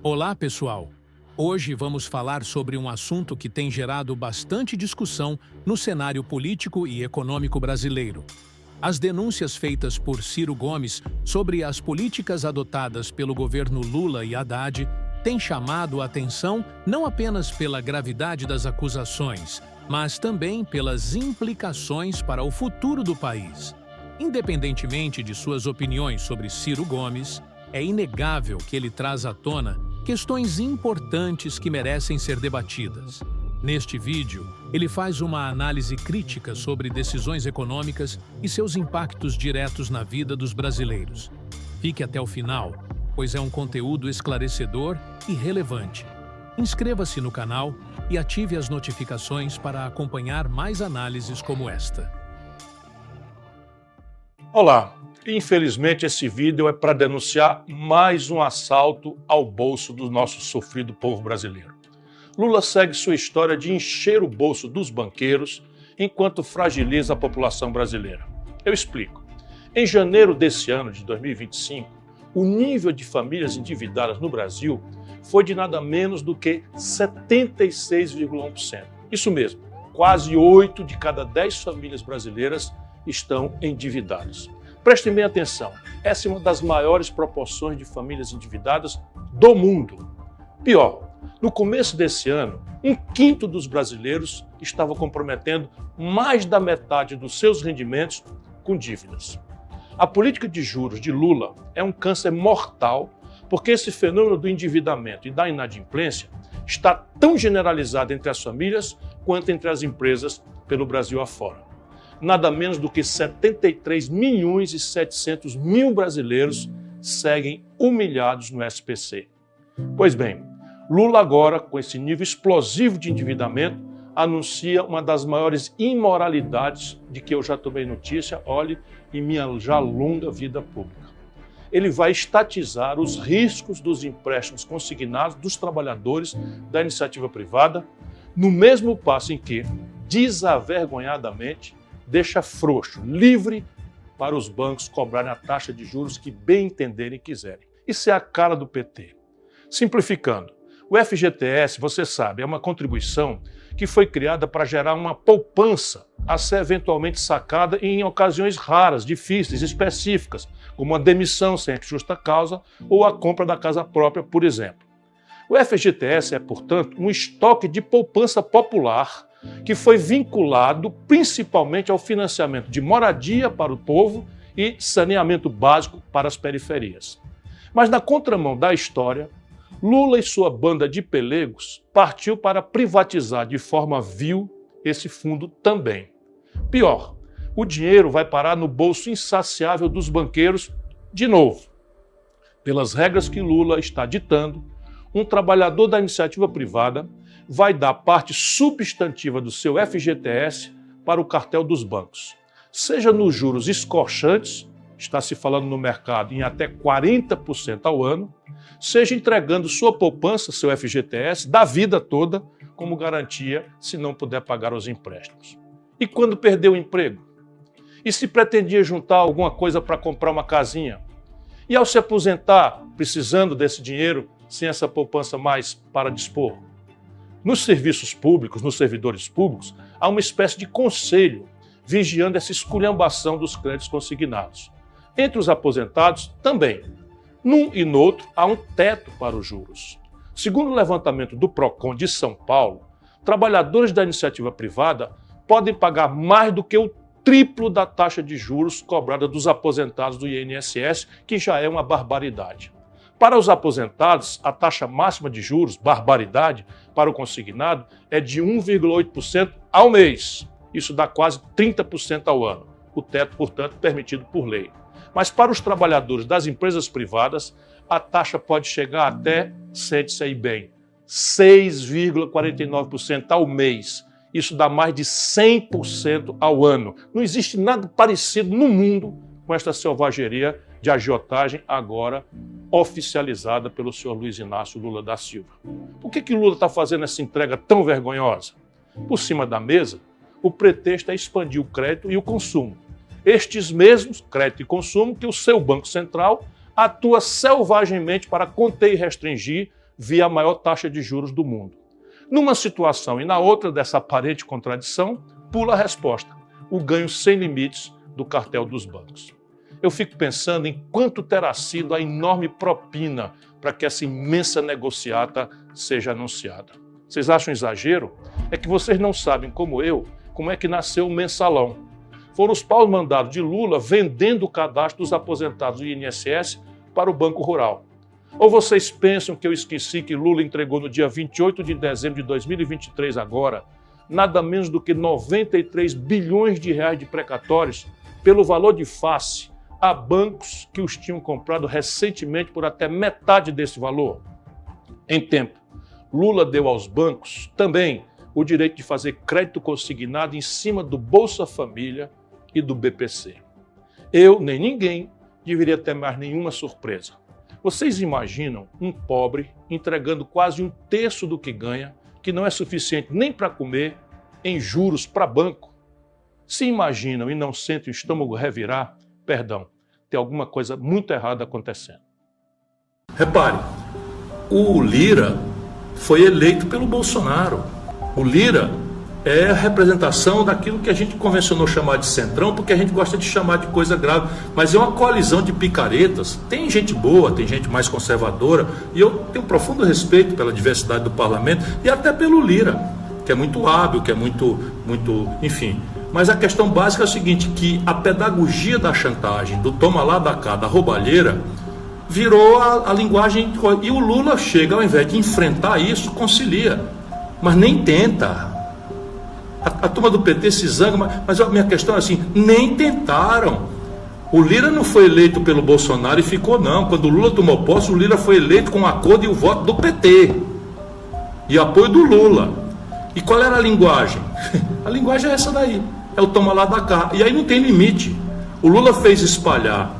Olá, pessoal! Hoje vamos falar sobre um assunto que tem gerado bastante discussão no cenário político e econômico brasileiro. As denúncias feitas por Ciro Gomes sobre as políticas adotadas pelo governo Lula e Haddad têm chamado a atenção não apenas pela gravidade das acusações, mas também pelas implicações para o futuro do país. Independentemente de suas opiniões sobre Ciro Gomes, é inegável que ele traz à tona questões importantes que merecem ser debatidas. Neste vídeo, ele faz uma análise crítica sobre decisões econômicas e seus impactos diretos na vida dos brasileiros. Fique até o final, pois é um conteúdo esclarecedor e relevante. Inscreva-se no canal e ative as notificações para acompanhar mais análises como esta. Olá, infelizmente esse vídeo é para denunciar mais um assalto ao bolso do nosso sofrido povo brasileiro. Lula segue sua história de encher o bolso dos banqueiros enquanto fragiliza a população brasileira. Eu explico. Em janeiro desse ano de 2025, o nível de famílias endividadas no Brasil foi de nada menos do que 76,1%. Isso mesmo, quase 8 de cada 10 famílias brasileiras estão endividadas. Prestem bem atenção, essa é uma das maiores proporções de famílias endividadas do mundo. Pior, no começo desse ano, 1/5 dos brasileiros estava comprometendo mais da metade dos seus rendimentos com dívidas. A política de juros de Lula é um câncer mortal porque esse fenômeno do endividamento e da inadimplência está tão generalizado entre as famílias quanto entre as empresas pelo Brasil afora. Nada menos do que 73.700.000 brasileiros seguem humilhados no SPC. Pois bem, Lula agora, com esse nível explosivo de endividamento, anuncia uma das maiores imoralidades de que eu já tomei notícia, olhe, em minha já longa vida pública. Ele vai estatizar os riscos dos empréstimos consignados dos trabalhadores da iniciativa privada, no mesmo passo em que, desavergonhadamente, deixa frouxo, livre para os bancos cobrarem a taxa de juros que bem entenderem e quiserem. Isso é a cara do PT. Simplificando, o FGTS, você sabe, é uma contribuição que foi criada para gerar uma poupança a ser eventualmente sacada em ocasiões raras, difíceis, específicas, como a demissão sem justa causa ou a compra da casa própria, por exemplo. O FGTS é, portanto, um estoque de poupança popular que foi vinculado principalmente ao financiamento de moradia para o povo e saneamento básico para as periferias. Mas na contramão da história, Lula e sua banda de pelegos partiu para privatizar de forma vil esse fundo também. Pior, o dinheiro vai parar no bolso insaciável dos banqueiros de novo. Pelas regras que Lula está ditando, um trabalhador da iniciativa privada vai dar parte substantiva do seu FGTS para o cartel dos bancos. Seja nos juros escorchantes, está se falando no mercado em até 40% ao ano, seja entregando sua poupança, seu FGTS, da vida toda, como garantia se não puder pagar os empréstimos. E quando perdeu o emprego? E se pretendia juntar alguma coisa para comprar uma casinha? E ao se aposentar, precisando desse dinheiro, sem essa poupança mais para dispor? Nos serviços públicos, nos servidores públicos, há uma espécie de conselho vigiando essa esculhambação dos créditos consignados. Entre os aposentados, também. Num e no outro, há um teto para os juros. Segundo o levantamento do Procon de São Paulo, trabalhadores da iniciativa privada podem pagar mais do que o triplo da taxa de juros cobrada dos aposentados do INSS, que já é uma barbaridade. Para os aposentados, a taxa máxima de juros, barbaridade, para o consignado é de 1,8% ao mês. Isso dá quase 30% ao ano. O teto, portanto, permitido por lei. Mas para os trabalhadores das empresas privadas, a taxa pode chegar até, sente-se aí bem, 6,49% ao mês. Isso dá mais de 100% ao ano. Não existe nada parecido no mundo com esta selvageria de agiotagem agora oficializada pelo senhor Luiz Inácio Lula da Silva. Por que Lula está fazendo essa entrega tão vergonhosa? Por cima da mesa, o pretexto é expandir o crédito e o consumo. Estes mesmos, crédito e consumo, que o seu Banco Central atua selvagemente para conter e restringir via a maior taxa de juros do mundo. Numa situação e na outra dessa aparente contradição, pula a resposta: o ganho sem limites do cartel dos bancos. Eu fico pensando em quanto terá sido a enorme propina para que essa imensa negociata seja anunciada. Vocês acham exagero? É que vocês não sabem, como eu, como é que nasceu o mensalão. Foram os paus mandados de Lula vendendo o cadastro dos aposentados do INSS para o Banco Rural. Ou vocês pensam que eu esqueci que Lula entregou no dia 28 de dezembro de 2023 agora, nada menos do que 93 bilhões de reais de precatórios pelo valor de face a bancos que os tinham comprado recentemente por até metade desse valor? Em tempo, Lula deu aos bancos também o direito de fazer crédito consignado em cima do Bolsa Família e do BPC. Eu, nem ninguém, deveria ter mais nenhuma surpresa. Vocês imaginam um pobre entregando quase um terço do que ganha, que não é suficiente nem para comer, em juros para banco? Se imaginam e não sentem o estômago revirar, perdão, tem alguma coisa muito errada acontecendo. Repare, o Lira foi eleito pelo Bolsonaro. O Lira é a representação daquilo que a gente convencionou chamar de centrão, porque a gente gosta de chamar de coisa grave, mas é uma coalizão de picaretas. Tem gente boa, tem gente mais conservadora, e eu tenho profundo respeito pela diversidade do parlamento e até pelo Lira, que é muito hábil, que é muito, enfim. Mas a questão básica é o seguinte, que a pedagogia da chantagem, do toma lá da cá, da roubalheira, virou a linguagem, e o Lula chega, ao invés de enfrentar isso, concilia, mas nem tenta. A turma do PT se zanga, mas a minha questão é assim, nem tentaram. O Lira não foi eleito pelo Bolsonaro e ficou, não. Quando o Lula tomou posse, o Lira foi eleito com o acordo e o voto do PT e apoio do Lula. E qual era a linguagem? A linguagem é essa daí, é o toma lá da cá, e aí não tem limite. O Lula fez espalhar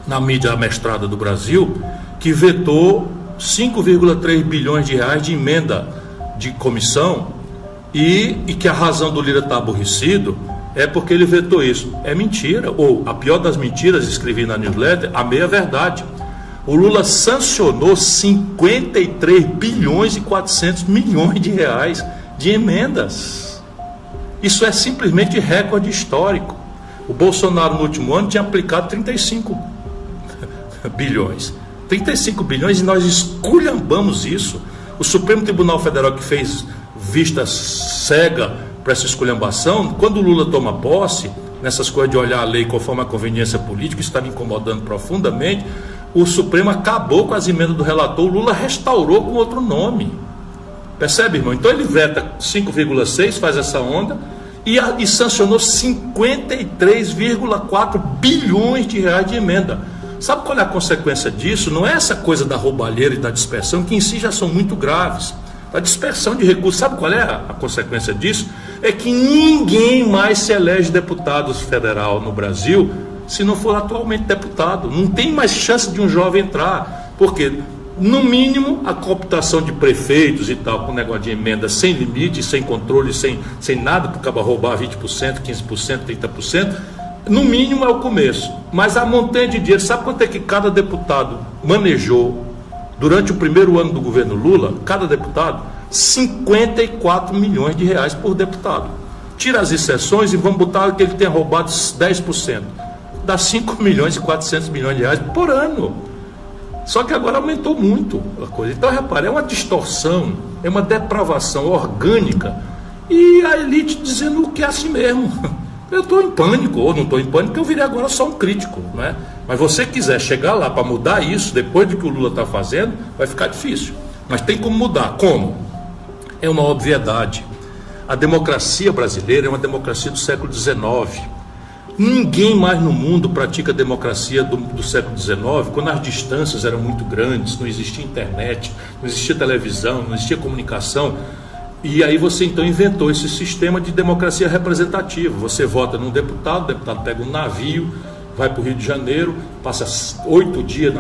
na mídia amestrada do Brasil que vetou 5,3 bilhões de reais de emenda de comissão e que a razão do Lira estar aborrecido é porque ele vetou isso. É mentira, ou a pior das mentiras, escrevi na newsletter, a meia verdade. O Lula sancionou 53 bilhões e 400 milhões de reais de emendas. Isso é simplesmente recorde histórico. O Bolsonaro no último ano tinha aplicado 35 bilhões. 35 bilhões e nós esculhambamos isso. O Supremo Tribunal Federal, que fez vista cega para essa esculhambação, quando o Lula toma posse, nessas coisas de olhar a lei conforme a conveniência política, isso está me incomodando profundamente, o Supremo acabou com as emendas do relator, o Lula restaurou com outro nome. Percebe, irmão? Então ele veta 5,6, faz essa onda, e sancionou 53,4 bilhões de reais de emenda. Sabe qual é a consequência disso? Não é essa coisa da roubalheira e da dispersão, que em si já são muito graves. A dispersão de recursos, sabe qual é a consequência disso? É que ninguém mais se elege deputado federal no Brasil se não for atualmente deputado. Não tem mais chance de um jovem entrar, porque, no mínimo, a cooptação de prefeitos e tal, com negócio de emenda sem limite, sem controle, sem nada, para acabar roubar 20%, 15%, 30%, no mínimo é o começo. Mas a montanha de dinheiro, sabe quanto é que cada deputado manejou durante o primeiro ano do governo Lula? Cada deputado, 54 milhões de reais por deputado. Tira as exceções e vamos botar que ele tenha roubado 10%. Dá 5 milhões e 400 milhões de reais por ano. Só que agora aumentou muito a coisa. Então, repare, é uma distorção, é uma depravação orgânica, e a elite dizendo que é assim mesmo. Eu estou em pânico, ou não estou em pânico, eu virei agora só um crítico, não é? Mas você quiser chegar lá para mudar isso, depois do que o Lula está fazendo, vai ficar difícil. Mas tem como mudar. Como? É uma obviedade. A democracia brasileira é uma democracia do século XIX. Ninguém mais no mundo pratica a democracia do século XIX, quando as distâncias eram muito grandes, não existia internet, não existia televisão, não existia comunicação. E aí você então inventou esse sistema de democracia representativa. Você vota num deputado, o deputado pega um navio, vai para o Rio de Janeiro, passa 8 dias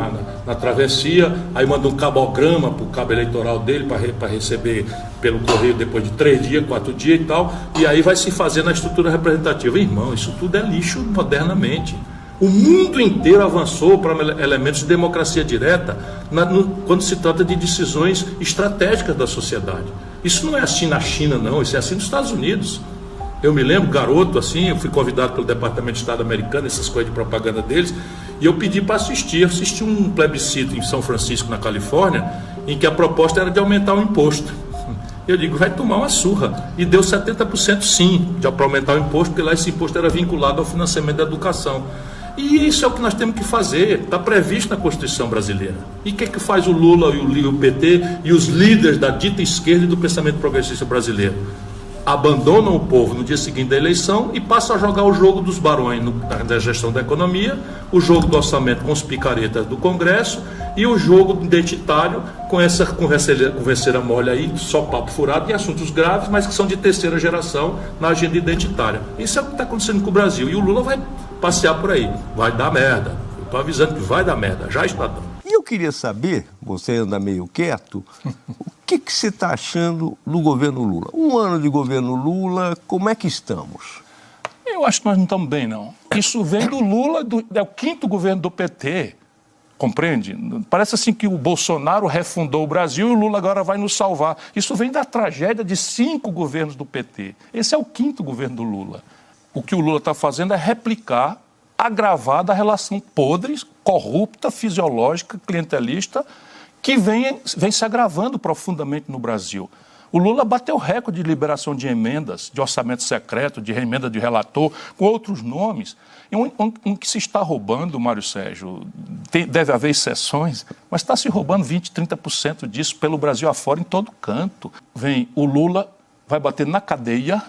na travessia, aí manda um cabograma para o cabo eleitoral dele para receber pelo correio depois de 3 dias, 4 dias e tal, e aí vai se fazer na estrutura representativa. Irmão, isso tudo é lixo modernamente. O mundo inteiro avançou para elementos de democracia direta quando se trata de decisões estratégicas da sociedade. Isso não é assim na China, não, isso é assim nos Estados Unidos. Eu me lembro, garoto, assim, eu fui convidado pelo Departamento de Estado americano, essas coisas de propaganda deles, e eu pedi para assistir. Eu assisti um plebiscito em São Francisco, na Califórnia, em que a proposta era de aumentar o imposto. Eu digo, vai tomar uma surra. E deu 70% sim, para aumentar o imposto, porque lá esse imposto era vinculado ao financiamento da educação. E isso é o que nós temos que fazer, está previsto na Constituição brasileira. E o que é que faz o Lula e o PT e os líderes da dita esquerda e do pensamento progressista brasileiro? Abandonam o povo no dia seguinte da eleição e passam a jogar o jogo dos barões da gestão da economia, o jogo do orçamento com os picaretas do Congresso e o jogo identitário com essa converseira mole aí, só papo furado, em assuntos graves, mas que são de terceira geração na agenda identitária. Isso é o que está acontecendo com o Brasil. E o Lula vai passear por aí. Vai dar merda. Eu estou avisando que vai dar merda. Já está dando. E eu queria saber, você anda meio quieto, o que você está achando do governo Lula? Um ano de governo Lula, como é que estamos? Eu acho que nós não estamos bem, não. Isso vem do Lula, é o 5º governo do PT, compreende? Parece assim que o Bolsonaro refundou o Brasil e o Lula agora vai nos salvar. Isso vem da tragédia de 5 governos do PT. Esse é o 5º governo do Lula. O que o Lula está fazendo é replicar, agravar a relação podre, corrupta, fisiológica, clientelista, que vem se agravando profundamente no Brasil. O Lula bateu recorde de liberação de emendas, de orçamento secreto, de emenda de relator, com outros nomes. E um que se está roubando, Mário Sérgio, deve haver exceções, mas está se roubando 20%, 30% disso pelo Brasil afora, em todo canto. Vem o Lula, vai bater na cadeia.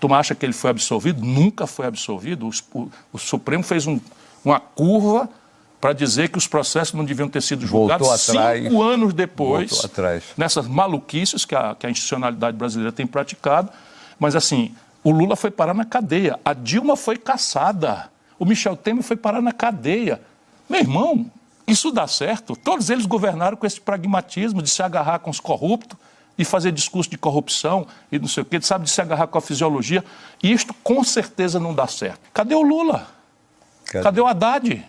Tu acha que ele foi absolvido? Nunca foi absolvido. O Supremo fez uma curva para dizer que os processos não deviam ter sido julgados 5 anos depois, nessas maluquices que a institucionalidade brasileira tem praticado. Mas, assim, o Lula foi parar na cadeia, a Dilma foi caçada, o Michel Temer foi parar na cadeia. Meu irmão, isso dá certo? Todos eles governaram com esse pragmatismo de se agarrar com os corruptos, de fazer discurso de corrupção e não sei o quê, sabe, de se agarrar com a fisiologia. E isto com certeza não dá certo. Cadê o Lula? Cadê o Haddad?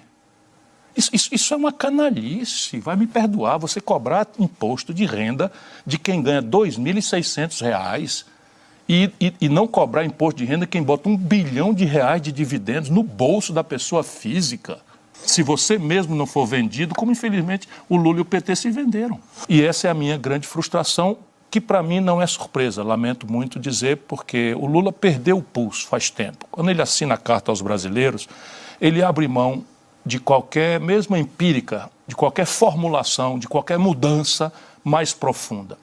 Isso é uma canalice, vai me perdoar, você cobrar imposto de renda de quem ganha R$ 2.600 e não cobrar imposto de renda quem bota R$ 1 bilhão de dividendos no bolso da pessoa física. Se você mesmo não for vendido, como infelizmente o Lula e o PT se venderam. E essa é a minha grande frustração, que para mim não é surpresa, lamento muito dizer, porque o Lula perdeu o pulso faz tempo. Quando ele assina a carta aos brasileiros, ele abre mão de qualquer, mesmo empírica, de qualquer formulação, de qualquer mudança mais profunda.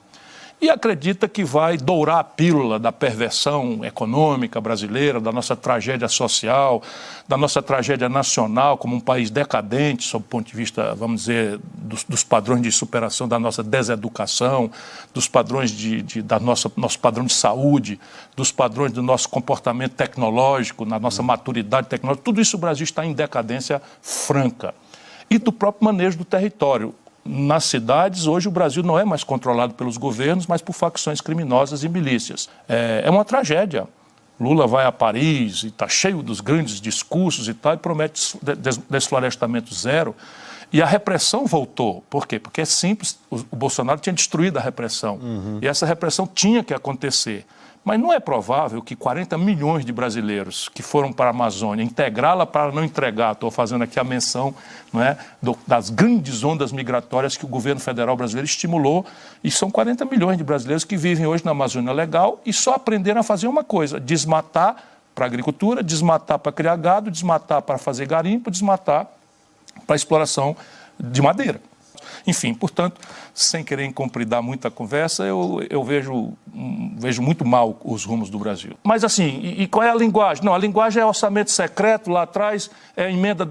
E acredita que vai dourar a pílula da perversão econômica brasileira, da nossa tragédia social, da nossa tragédia nacional como um país decadente, sob o ponto de vista, vamos dizer, dos padrões de superação da nossa deseducação, dos padrões nosso padrão de saúde, dos padrões do nosso comportamento tecnológico, na nossa maturidade tecnológica. Tudo isso o Brasil está em decadência franca. E do próprio manejo do território. Nas cidades, hoje o Brasil não é mais controlado pelos governos, mas por facções criminosas e milícias. É uma tragédia. Lula vai a Paris e está cheio dos grandes discursos e tal, e promete desflorestamento zero. E a repressão voltou. Por quê? Porque é simples, o Bolsonaro tinha destruído a repressão. E essa repressão tinha que acontecer. Mas não é provável que 40 milhões de brasileiros que foram para a Amazônia integrá-la para não entregar, estou fazendo aqui a menção, não é, das grandes ondas migratórias que o governo federal brasileiro estimulou, e são 40 milhões de brasileiros que vivem hoje na Amazônia Legal e só aprenderam a fazer uma coisa: desmatar para a agricultura, desmatar para criar gado, desmatar para fazer garimpo, desmatar para a exploração de madeira. Enfim, portanto, sem querer incompridar muita conversa, eu vejo muito mal os rumos do Brasil. Mas assim, e qual é a linguagem? Não, a linguagem é orçamento secreto, lá atrás é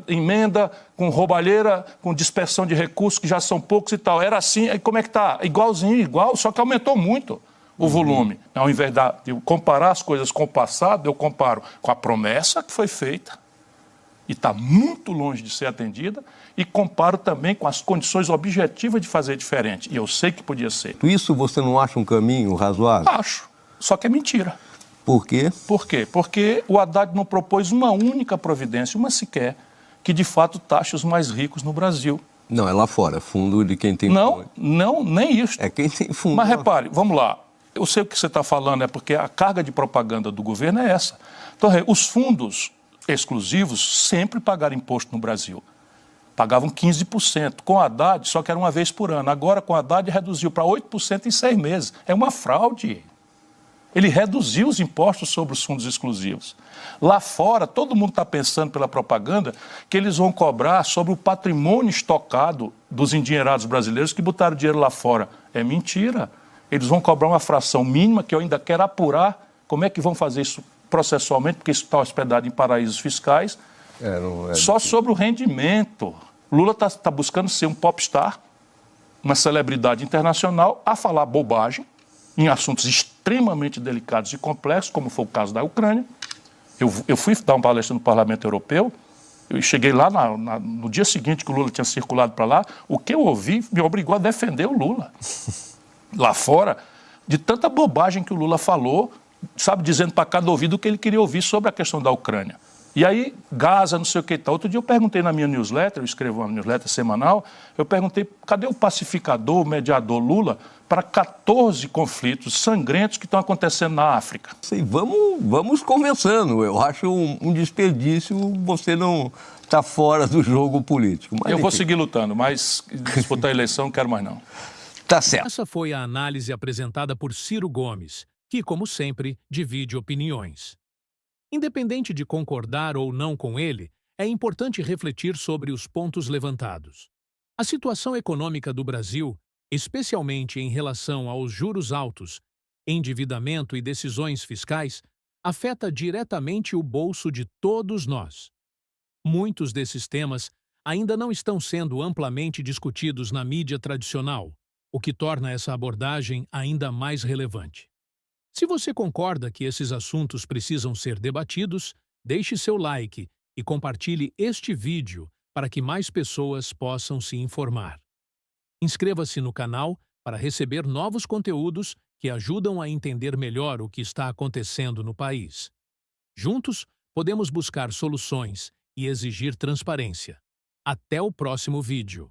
emenda com roubalheira, com dispersão de recursos que já são poucos e tal. Era assim, aí como é que está? Igual, só que aumentou muito o volume. Ao invés de eu comparar as coisas com o passado, eu comparo com a promessa que foi feita, e está muito longe de ser atendida, e comparo também com as condições objetivas de fazer diferente. E eu sei que podia ser. Isso você não acha um caminho razoável? Acho. Só que é mentira. Por quê? Por quê? Porque o Haddad não propôs uma única providência, uma sequer, que de fato taxe os mais ricos no Brasil. Não, é lá fora, fundo de quem tem Não, fundo. não, nem isso. É quem tem fundo. Mas repare, vamos lá, eu sei o que você está falando, é porque a carga de propaganda do governo é essa. Então, os fundos exclusivos sempre pagaram imposto no Brasil. Pagavam 15%. Com o Haddad, só que era uma vez por ano. Agora, com o Haddad, reduziu para 8% em 6 meses. É uma fraude. Ele reduziu os impostos sobre os fundos exclusivos. Lá fora, todo mundo está pensando pela propaganda que eles vão cobrar sobre o patrimônio estocado dos endinheirados brasileiros que botaram dinheiro lá fora. É mentira. Eles vão cobrar uma fração mínima que eu ainda quero apurar. Como é que vão fazer isso processualmente, porque isso está hospedado em paraísos fiscais. Só sobre o rendimento. Lula está buscando ser um popstar, uma celebridade internacional, a falar bobagem em assuntos extremamente delicados e complexos, como foi o caso da Ucrânia. Eu fui dar uma palestra no Parlamento Europeu, eu cheguei lá no dia seguinte que o Lula tinha circulado para lá, o que eu ouvi me obrigou a defender o Lula. Lá fora, de tanta bobagem que o Lula falou, sabe, dizendo para cada ouvido o que ele queria ouvir sobre a questão da Ucrânia. E aí, Gaza, não sei o que e tal. Outro dia eu perguntei na minha newsletter, eu escrevo uma newsletter semanal, eu perguntei, cadê o pacificador, o mediador Lula, para 14 conflitos sangrentos que estão acontecendo na África? Sim, vamos conversando. Eu acho um desperdício você não estar fora do jogo político. Mas, eu vou seguir lutando, mas disputar a eleição não quero mais não. Tá certo. Essa foi a análise apresentada por Ciro Gomes, que, como sempre, divide opiniões. Independente de concordar ou não com ele, é importante refletir sobre os pontos levantados. A situação econômica do Brasil, especialmente em relação aos juros altos, endividamento e decisões fiscais, afeta diretamente o bolso de todos nós. Muitos desses temas ainda não estão sendo amplamente discutidos na mídia tradicional, o que torna essa abordagem ainda mais relevante. Se você concorda que esses assuntos precisam ser debatidos, deixe seu like e compartilhe este vídeo para que mais pessoas possam se informar. Inscreva-se no canal para receber novos conteúdos que ajudam a entender melhor o que está acontecendo no país. Juntos, podemos buscar soluções e exigir transparência. Até o próximo vídeo.